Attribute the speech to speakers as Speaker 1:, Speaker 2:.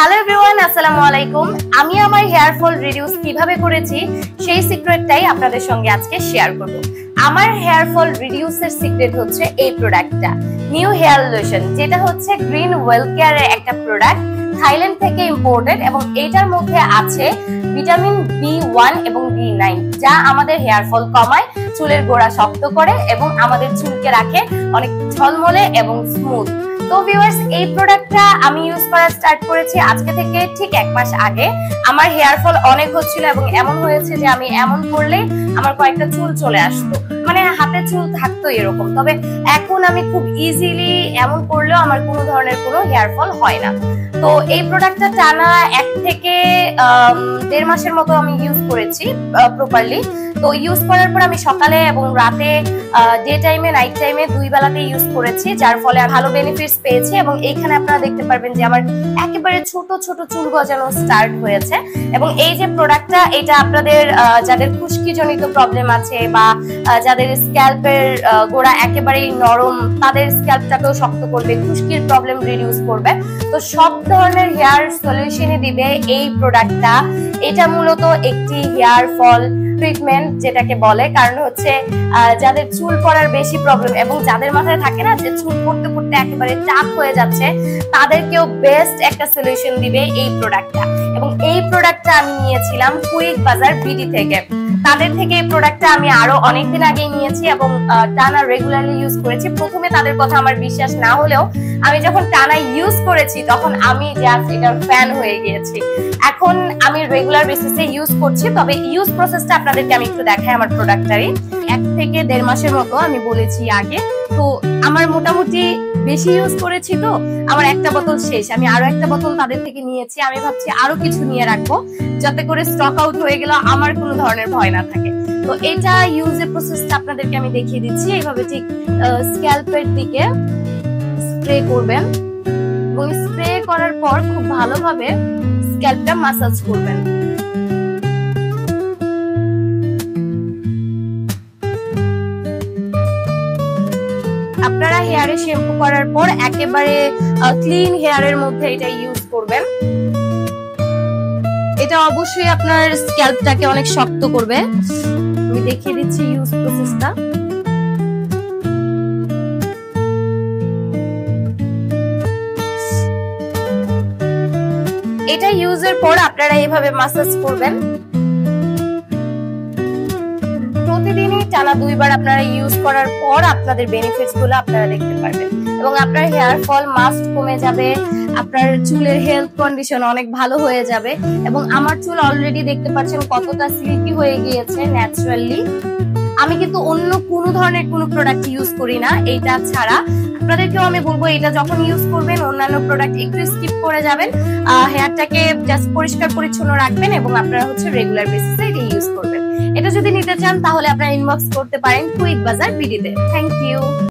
Speaker 1: Hello everyone, আসসালামু আলাইকুম। আমি আমার হেয়ার ফল রিডিউস কিভাবে করেছি সেই সিক্রেটটাই আপনাদের সঙ্গে আজকে শেয়ার করব। আমার হেয়ার ফল রিডিউসের সিক্রেট হচ্ছে এই প্রোডাক্টটা, নিউ হেয়ার লোশন, যেটা হচ্ছে গ্রিন ওয়েল কেয়ারের একটা প্রোডাক্ট, থাইল্যান্ড থেকে ইম্পোর্টেড, এবং এটার মধ্যে আছে ভিটামিন B1 এবং B9, যা আমাদের হেয়ার ফল কমায়, চুলের গোড়া শক্ত করে এবং আমাদের চুলকে রাখে অনেক ঝলমলে এবং স্মুথ। তো ভিউয়ার্স, এই প্রোডাক্টটা আমি ইউজ করা স্টার্ট করেছি আজকে থেকে ঠিক 1 মাস আগে। আমার হেয়ার ফল অনেক হচ্ছিল এবং এমন হয়েছে যে আমি এমন করলে আমার কয়েকটা চুল চলে আসতো, মানে হাতে চুল থাকতো এরকম। তবে এখন আমি খুব ইজিলি এমন করলেও আমার কোনো ধরনের কোনো হেয়ার ফল হয় না। তো এই প্রোডাক্টটা টানা 1 থেকে 1.5 মাসের মতো আমি ইউজ করেছি প্রপারলি। তো ইউজ করার পর আমি সকালে এবং রাতে, ডে টাইমে, নাইট টাইমে, 2 বেলাতে ইউজ করেছি, যার ফলে ভালো বেনিফিটস পেয়েছি। এবং এইখানে আপনারা দেখতে পারবেন যে আমার একেবারে ছোট ছোট চুল গজানো স্টার্ট হয়েছে। এবং এই যে প্রোডাক্টটা, এটা আপনাদের যাদের খুশকিজনিত প্রবলেম আছে বা যাদের স্ক্যাল্পের গোড়া একেবারেই নরম, তাদের স্ক্যাল্পটাকেও শক্ত করবে, খুশকির প্রবলেম রিডিউস করবে। তো সব ধরনের হেয়ার সলিউশনে দিবে এই প্রোডাক্টটা। এটা মূলত একটি হেয়ার ফল ট্রিটমেন্ট যেটাকে বলে, কারণ হচ্ছে যাদের চুল পড়ার বেশি প্রবলেম এবং যাদের মাথায় থাকে না যে চুল পড়তে পড়তে একেবারে চাপ হয়ে যাচ্ছে, তাদেরকেও বেস্ট একটা সলিউশন দিবে এই প্রোডাক্টটা। এবং এই প্রোডাক্টটা আমি নিয়েছিলাম কুইক বাজার বিডি থেকে। তাদের থেকে এই প্রোডাক্টটা আমি আরো অনেকদিন আগেই নিয়েছি এবং টানা রেগুলারলি ইউজ করেছি। প্রথমে তাদের কথা আমার বিশ্বাস না হলেও আমি যখন টানা ইউজ করেছি তখন আমি জাস্ট এটার ফ্যান হয়ে গিয়েছি। এখন আমি রেগুলার বেসিসে ইউজ করছি। তবে ইউজ প্রসেসটা আপনাদেরকে আমি একটু দেখাই আমার প্রোডাক্টটারই। 1 থেকে 1.5 মাসের মতো আমি বলেছি আগে। তো আমার মোটামুটি বেশি ইউজ করেছি, তো আমার একটা বোতল শেষ। আমি আরো একটা বোতল তাদের থেকে নিয়েছি। আমি ভাবছি আরো কিছু নিয়ে রাখবো, যাতে করে স্টক আউট হয়ে গেল আমার কোনো ধরনের ভয় না থাকে। তো এটা ইউজের প্রসেসটা আপনাদেরকে আমি দেখিয়ে দিচ্ছি। এইভাবে ঠিক স্ক্যাল্পের দিকে স্প্রে করবেন এবং স্প্রে করার পর খুব ভালোভাবে স্ক্যাল্পটা ম্যাসাজ করবেন। আপনারা হেয়ারে শ্যাম্পু করার পর একেবারে ক্লিন হেয়ারের মধ্যে এটা ইউজ করবেন। এটা অবশ্যই আপনার স্ক্যাল্পটাকে অনেক শক্ত করবে। আমি দেখিয়ে দিচ্ছি ইউজ প্রসেসটা। এটা ইউজের পর আপনারা এইভাবে ম্যাসাজ করবেন। প্রতিদিনই টানা 2 বার আপনারা ইউজ করার পর আপনাদের বেনিফিটস গুলো আপনারা দেখতে পারবেন এবং আপনার হেয়ার ফল মাস্ট কমে যাবে। আপনার চুলের হেলথ কন্ডিশন অনেক ভালো হয়ে যাবে। এবং আমার চুল অলরেডি দেখতে পাচ্ছেন কতটা সিল্কি হয়ে গিয়েছে ন্যাচারালি। আমি কিন্তু অন্য কোনো ধরনের কোনো প্রোডাক্ট ইউজ করি না এইটা ছাড়া। আপনাদেরকেও আমি বলবো, এটা যখন ইউজ করবেন অন্যান্য প্রোডাক্ট একটু স্কিপ করে যাবেন। হেয়ারটাকে জাস্ট পরিষ্কার পরিচ্ছন্ন রাখবেন এবং আপনারা হচ্ছে রেগুলার বেসিসে এটা ইউজ করবেন। এটা যদি নিতে চান তাহলে আপনারা ইনবক্স করতে পারেন কুইক বাজার বিডিতে। Thank you.